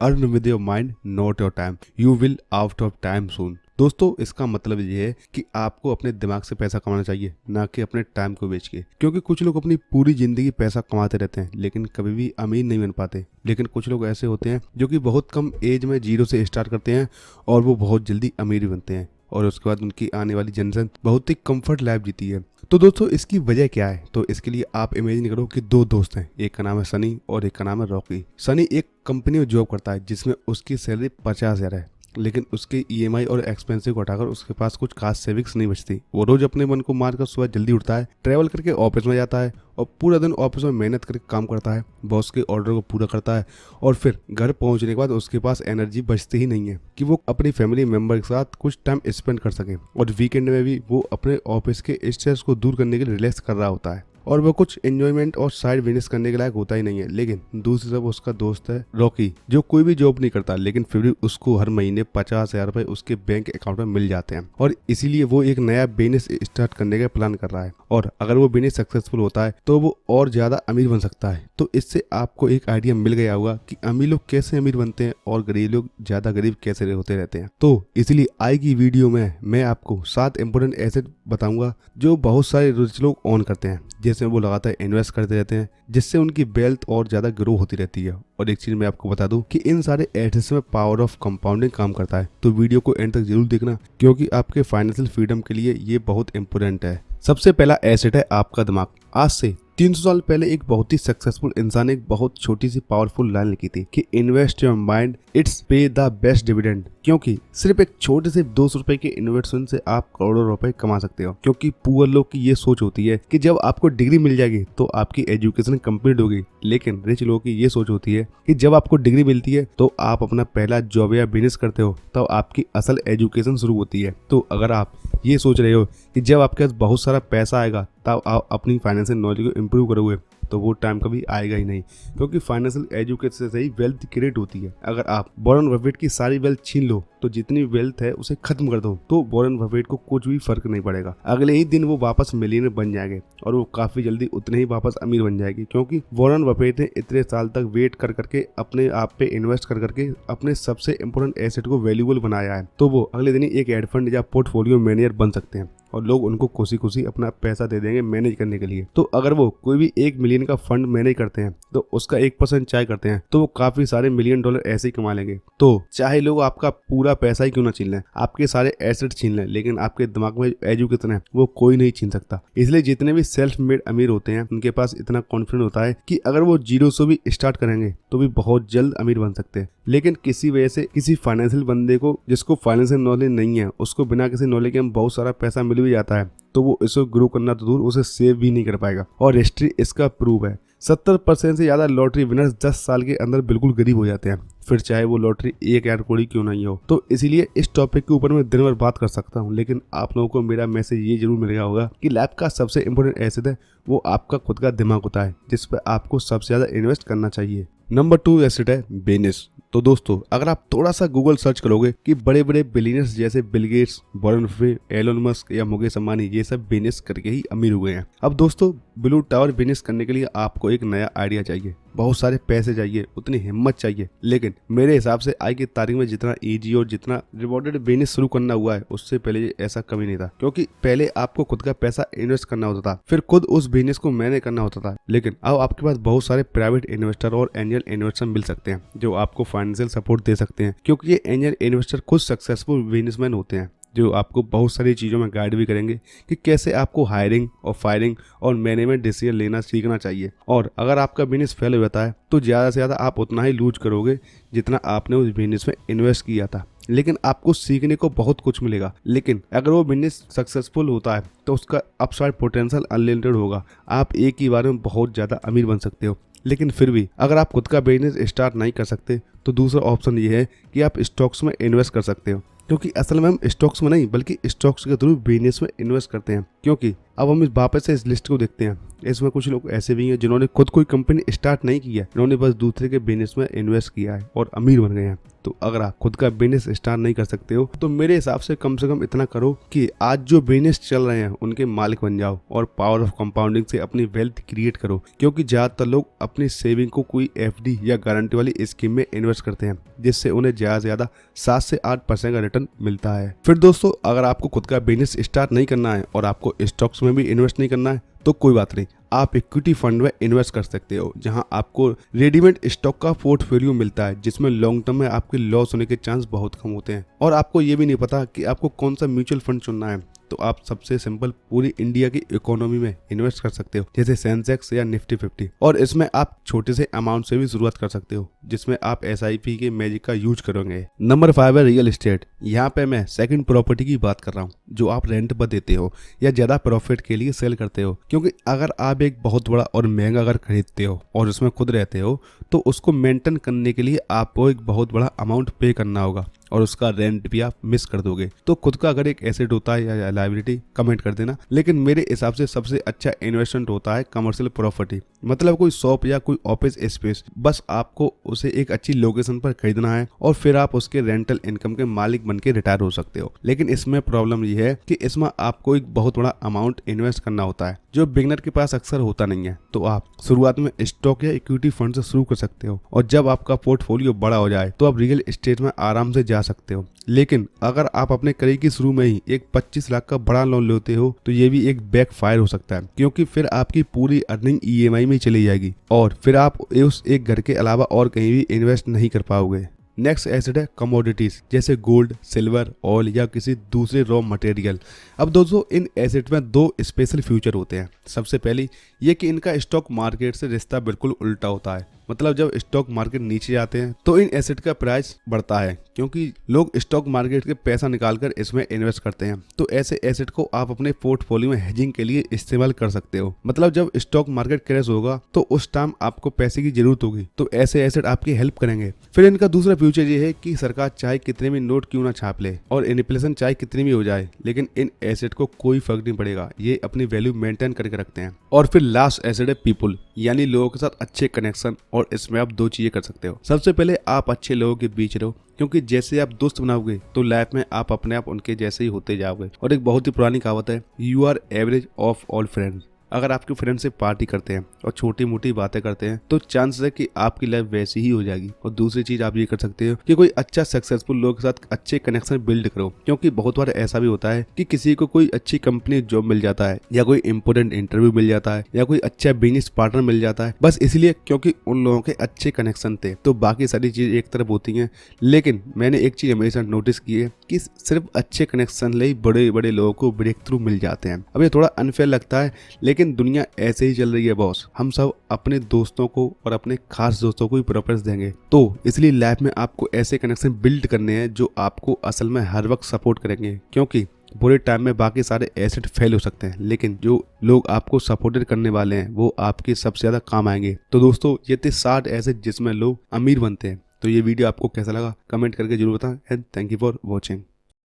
Earn with your mind not your time, you will out of time soon. दोस्तों इसका मतलब ये है कि आपको अपने दिमाग से पैसा कमाना चाहिए, ना कि अपने टाइम को बेच के। क्योंकि कुछ लोग अपनी पूरी जिंदगी पैसा कमाते रहते हैं लेकिन कभी भी अमीर नहीं बन पाते। लेकिन कुछ लोग ऐसे होते हैं जो कि बहुत कम एज में जीरो से स्टार्ट करते हैं और वो बहुत जल्दी अमीर भी बनते हैं और उसके बाद उनकी आने वाली जनरेशन बहुत ही कंफर्ट लाइफ जीती है। तो दोस्तों इसकी वजह क्या है? तो इसके लिए आप इमेजिन करो कि दो दोस्त हैं, एक का नाम है सनी और एक का नाम है रॉकी। सनी एक कंपनी में जॉब करता है जिसमें उसकी सैलरी 50,000 है, लेकिन उसके ईएमआई और एक्सपेंसिव को हटाकर उसके पास कुछ खास सेविंग्स नहीं बचती। वो रोज अपने मन को मारकर सुबह जल्दी उठता है, ट्रैवल करके ऑफिस में जाता है और पूरा दिन ऑफिस में मेहनत करके काम करता है, बॉस के ऑर्डर को पूरा करता है और फिर घर पहुंचने के बाद उसके पास एनर्जी बचती ही नहीं है कि वो अपनी फैमिली मेंबर के साथ कुछ टाइम स्पेंड कर सके। और वीकेंड में भी वो अपने ऑफिस के स्ट्रेस को दूर करने के लिए रिलैक्स कर रहा होता है और वो कुछ एंजॉयमेंट और साइड बिजनेस करने के लायक होता ही नहीं है। लेकिन दूसरी तरफ उसका दोस्त है रॉकी, जो कोई भी जॉब नहीं करता लेकिन फिर भी उसको हर महीने 50,000 रुपए उसके बैंक अकाउंट में मिल जाते हैं और इसीलिए वो एक नया बिजनेस स्टार्ट करने का प्लान कर रहा है। और अगर वो बिजनेस सक्सेसफुल होता है तो वो और ज्यादा अमीर बन सकता है। तो इससे आपको एक आइडिया मिल गया होगा कि अमीर लोग कैसे अमीर बनते हैं और गरीब लोग ज्यादा गरीब कैसे होते रहते हैं। तो इसलिए आज की वीडियो में मैं आपको 7 इंपोर्टेंट एसेट बताऊंगा जो बहुत सारे रिच लोग ऑन करते हैं, जैसे वो लगातार इन्वेस्ट करते रहते हैं, जिससे उनकी वेल्थ और ज्यादा ग्रो होती रहती है। और एक चीज मैं आपको बता दूं कि इन सारे एसेट्स में पावर ऑफ कंपाउंडिंग काम करता है। तो वीडियो को एंड तक जरूर देखना क्योंकि आपके फाइनेंशियल फ्रीडम के लिए ये बहुत इंपोर्टेंट है। सबसे पहला एसेट है आपका दिमाग। आज से 300 साल पहले एक बहुत ही सक्सेसफुल इंसान ने एक बहुत छोटी सी पावरफुल लाइन लिखी थी कि इन्वेस्ट योर माइंड, इट्स पे द बेस्ट डिविडेंड। क्योंकि सिर्फ एक छोटे से 200 रुपए के इन्वेस्टमेंट से आप करोड़ों रुपए कमा सकते हो। क्योंकि पुअर लोग की ये सोच होती है कि जब आपको डिग्री मिल जाएगी तो आपकी एजुकेशन कंप्लीट होगी, लेकिन रिच लोगों की ये सोच होती है कि जब आपको डिग्री मिलती है तो आप अपना पहला जॉब या बिजनेस करते हो, तब आपकी असल एजुकेशन शुरू होती है। तो अगर आप ये सोच रहे हो कि जब आपके पास बहुत सारा पैसा आएगा तब आप अपनी फाइनेंशियल नॉलेज को इम्प्रूव करोगे, तो वो टाइम कभी आएगा ही नहीं। क्योंकि फाइनेंशियल एजुकेशन से ही वेल्थ क्रिएट होती है। अगर आप वॉरेन बफेट की सारी वेल्थ छीन लो तो जितनी वेल्थ है उसे खत्म कर दो तो वॉरेन बफेट को कुछ भी फर्क नहीं पड़ेगा। अगले ही दिन वो वापस मिलियनर बन जाएंगे और वो काफी जल्दी उतने ही वापस अमीर बन जाएगी। क्योंकि वॉरेन बफेट ने इतने साल तक वेट कर करके अपने आप पे इन्वेस्ट कर करके अपने सबसे इंपोर्टेंट एसेट को वैल्यूएबल बनाया है। तो वो अगले दिन ही एक एड फंड या पोर्टफोलियो मैनेजर बन सकते हैं और लोग उनको खुशी खुशी अपना पैसा दे देंगे मैनेज करने के लिए। तो अगर वो कोई भी 1 मिलियन का फंड मैनेज करते हैं तो उसका 1% चाहे करते हैं तो वो काफी सारे मिलियन डॉलर ऐसे ही कमा लेंगे। तो चाहे लोग आपका पूरा पैसा ही क्यों ना छीन लें, आपके सारे एसेट छीन लें, लेकिन आपके दिमाग में एजुकेशन है वो कोई नहीं छीन सकता। इसलिए जितने भी सेल्फ मेड अमीर होते हैं उनके पास इतना कॉन्फिडेंस होता है कि अगर वो जीरो से भी स्टार्ट करेंगे तो भी बहुत जल्द अमीर बन सकते हैं। लेकिन किसी वजह से किसी फाइनेंशियल बंदे को जिसको फाइनेंशियल नॉलेज नहीं है उसको बिना किसी नॉलेज के बहुत सारा पैसा मिल भी जाता है तो वो इसको ग्रो करना तो दूर उसे सेव भी नहीं कर पाएगा। और हिस्ट्री इसका प्रूफ है। 70% से ज्यादा लॉटरी विनर्स 10 साल के अंदर बिल्कुल गरीब हो जाते हैं, फिर चाहे वो लॉटरी 1,000 करोड़ क्यों नहीं हो। तो इसीलिए इस टॉपिक के ऊपर मैं दिन भर बात कर सकता हूँ, लेकिन आप लोगों को मेरा मैसेज ये जरूर मिल गया होगा कि लाइफ का सबसे इंपोर्टेंट एसेट है वो आपका खुद का दिमाग होता है, जिस पर आपको सबसे ज्यादा इन्वेस्ट करना चाहिए। नंबर 2 एसेट है बिजनेस। तो दोस्तों अगर आप थोड़ा सा गूगल सर्च करोगे कि बड़े बड़े बिलियनर्स जैसे Bill Gates, Warren Buffett, Elon Musk या मुकेश अंबानी ये सब बिजनेस करके ही अमीर हुए हैं। अब दोस्तों ब्लू टावर बिजनेस करने के लिए आपको एक नया आइडिया चाहिए, बहुत सारे पैसे चाहिए, उतनी हिम्मत चाहिए। लेकिन मेरे हिसाब से आज की तारीख में जितना इजी और जितना रिवॉर्डेड बिजनेस शुरू करना हुआ है उससे पहले ऐसा कभी नहीं था। क्योंकि पहले आपको खुद का पैसा इन्वेस्ट करना होता था, फिर खुद उस बिजनेस को मैनेज करना होता था। लेकिन अब आपके पास बहुत सारे प्राइवेट इन्वेस्टर और एंजल इन्वेस्टर मिल सकते हैं जो आपको फाइनेंशियल सपोर्ट दे सकते हैं। क्योंकि ये एंजल इन्वेस्टर खुद सक्सेसफुल बिजनेसमैन होते हैं जो आपको बहुत सारी चीज़ों में गाइड भी करेंगे कि कैसे आपको हायरिंग और फायरिंग और मैनेजमेंट डिसीजन लेना सीखना चाहिए। और अगर आपका बिजनेस फेल हो जाता है तो ज़्यादा से ज़्यादा आप उतना ही लूज करोगे जितना आपने उस बिजनेस में इन्वेस्ट किया था, लेकिन आपको सीखने को बहुत कुछ मिलेगा। लेकिन अगर वो बिजनेस सक्सेसफुल होता है तो उसका अपसाइड पोटेंशियल अनलिमिटेड होगा। आप एक ही बार में बहुत ज़्यादा अमीर बन सकते हो। लेकिन फिर भी अगर आप खुद का बिजनेस स्टार्ट नहीं कर सकते तो दूसरा ऑप्शन ये है कि आप स्टॉक्स में इन्वेस्ट कर सकते हो। क्योंकि असल में हम स्टॉक्स में नहीं बल्कि स्टॉक्स के थ्रू बिजनेस में इन्वेस्ट करते हैं। क्योंकि अब हम वापस से इस लिस्ट को देखते हैं इसमें कुछ लोग ऐसे भी हैं जिन्होंने खुद कोई कंपनी स्टार्ट नहीं किया, इन्होंने बस दूसरे के बिजनेस में इन्वेस्ट किया है और अमीर बन गए हैं। तो अगर आप खुद का बिजनेस स्टार्ट नहीं कर सकते हो तो मेरे हिसाब से कम इतना करो कि आज जो बिजनेस चल रहे हैं उनके मालिक बन जाओ और पावर ऑफ कंपाउंडिंग से अपनी वेल्थ क्रिएट करो। क्योंकि ज्यादातर लोग अपनी सेविंग को कोई एफडी या गारंटी वाली स्कीम में इन्वेस्ट करते हैं, जिससे उन्हें ज्यादा से ज्यादा 7 से 8% का रिटर्न मिलता है। फिर दोस्तों, अगर आपको खुद का बिजनेस स्टार्ट नहीं करना है और आपको स्टॉक्स में भी इन्वेस्ट नहीं करना है तो कोई बात नहीं, आप इक्विटी फंड में इन्वेस्ट कर सकते हो, जहां आपको रेडीमेड स्टॉक का पोर्टफोलियो मिलता है, जिसमें लॉन्ग टर्म में आपके लॉस होने के चांस बहुत कम होते हैं। और आपको ये भी नहीं पता कि आपको कौन सा म्यूचुअल फंड चुनना है, तो आप सबसे सिंपल पूरी इंडिया की इकोनॉमी में इन्वेस्ट कर सकते हो, जैसे सेंसेक्स या निफ्टी 50। और इसमें आप छोटे से अमाउंट से भी शुरुआत कर सकते हो, जिसमें आप SIP के मैजिक का यूज करोगे। नंबर 5 है रियल एस्टेट। यहाँ पे मैं सेकंड प्रॉपर्टी की बात कर रहा हूँ, जो आप रेंट पर देते हो या ज्यादा प्रॉफिट के लिए सेल करते हो। क्योंकि अगर आप एक बहुत बड़ा और महंगा घर खरीदते हो और उसमें खुद रहते हो तो उसको मेंटेन करने के लिए आपको एक बहुत बड़ा अमाउंट पे करना होगा और उसका रेंट भी आप मिस कर दोगे। तो खुद का अगर एक एसेट होता है या लायबिलिटी, कमेंट कर देना। लेकिन मेरे हिसाब से सबसे अच्छा इन्वेस्टमेंट होता है कमर्शियल प्रॉपर्टी, मतलब कोई शॉप या कोई ऑफिस स्पेस। बस आपको उसे एक अच्छी लोकेशन पर खरीदना है और फिर आप उसके रेंटल इनकम के मालिक बन के रिटायर हो सकते हो। लेकिन इसमें प्रॉब्लम ये है कि इसमें आपको एक बहुत बड़ा अमाउंट इन्वेस्ट करना होता है, जो बिगनर के पास अक्सर होता नहीं है। तो आप शुरुआत में स्टॉक या इक्विटी फंड से शुरू कर सकते हो और जब आपका पोर्टफोलियो बड़ा हो जाए तो आप रियल एस्टेट में आराम से जा सकते हो। लेकिन अगर आप अपने करियर की शुरू में ही एक 25 लाख का बड़ा लोन लेते हो तो ये भी एक बैकफायर हो सकता है, क्योंकि फिर आपकी पूरी अर्निंग EMI में चली जाएगी और फिर आप उस एक घर के अलावा और कहीं भी इन्वेस्ट नहीं कर पाओगे। नेक्स्ट एसेट है कमोडिटीज, जैसे गोल्ड, सिल्वर, ऑयल या किसी दूसरे रॉ मटेरियल। अब दोस्तों, इन एसेट में 2 स्पेशल फ्यूचर होते हैं। सबसे पहली ये कि इनका स्टॉक मार्केट से रिश्ता बिल्कुल उल्टा होता है, मतलब जब स्टॉक मार्केट नीचे जाते हैं तो इन एसेट का प्राइस बढ़ता है, क्योंकि लोग स्टॉक मार्केट के पैसा निकालकर इसमें इन्वेस्ट करते हैं। तो ऐसे एसेट को आप अपने पोर्टफोलियो में हेजिंग के लिए इस्तेमाल कर सकते हो। मतलब जब स्टॉक मार्केट क्रैश होगा तो उस टाइम आपको पैसे की जरूरत होगी, तो ऐसे एसेट आपकी हेल्प करेंगे। फिर इनका दूसरा फ्यूचर ये है कि सरकार चाहे कितने भी नोट क्यों ना छाप ले और इन्फ्लेशन चाहे कितनी भी हो जाए, लेकिन इन एसेट को कोई फर्क नहीं पड़ेगा, ये अपनी वैल्यू मेंटेन करके रखते हैं। और फिर लास्ट एसेट है पीपुल, यानी लोगों के साथ अच्छे कनेक्शन। और इसमें आप 2 चीजें कर सकते हो। सबसे पहले आप अच्छे लोगों के बीच रहो, क्योंकि जैसे आप दोस्त बनाओगे तो लाइफ में आप अपने आप उनके जैसे ही होते जाओगे। और एक बहुत ही पुरानी कहावत है, you are average of all friends. अगर आपके फ्रेंड से पार्टी करते हैं और छोटी मोटी बातें करते हैं तो चांसेस है कि आपकी लाइफ वैसी ही हो जाएगी। और दूसरी चीज आप ये कर सकते हो कि कोई अच्छा सक्सेसफुल लोग के साथ अच्छे कनेक्शन बिल्ड करो, क्योंकि बहुत बार ऐसा भी होता है कि किसी को कोई अच्छी कंपनी जॉब मिल जाता है या कोई इंपोर्टेंट इंटरव्यू मिल जाता है या कोई अच्छा बिजनेस पार्टनर मिल जाता है, बस इसलिए क्योंकि उन लोगों के अच्छे कनेक्शन थे। तो बाकी सारी चीज एक तरफ होती है, लेकिन मैंने एक चीज हमेशा नोटिस की है कि सिर्फ अच्छे कनेक्शन ले बड़े बड़े लोगों को ब्रेक थ्रू मिल जाते हैं। अब ये थोड़ा अनफेयर लगता है, लेकिन दुनिया ऐसे ही चल रही है बॉस। हम सब अपने दोस्तों को और अपने खास दोस्तों को ही प्रेफरेंस देंगे। तो इसलिए लाइफ में आपको ऐसे कनेक्शन बिल्ड करने हैं जो आपको असल में हर वक्त सपोर्ट करेंगे, क्योंकि बुरे टाइम में बाकी सारे एसेट फेल हो सकते हैं, लेकिन जो लोग आपको सपोर्टेड करने वाले हैं वो आपके सबसे ज्यादा काम आएंगे। तो दोस्तों, ये थे 60 एसेट जिसमें लोग अमीर बनते हैं। तो ये वीडियो आपको कैसा लगा कमेंट करके जरूर बताएं and thank you for watching.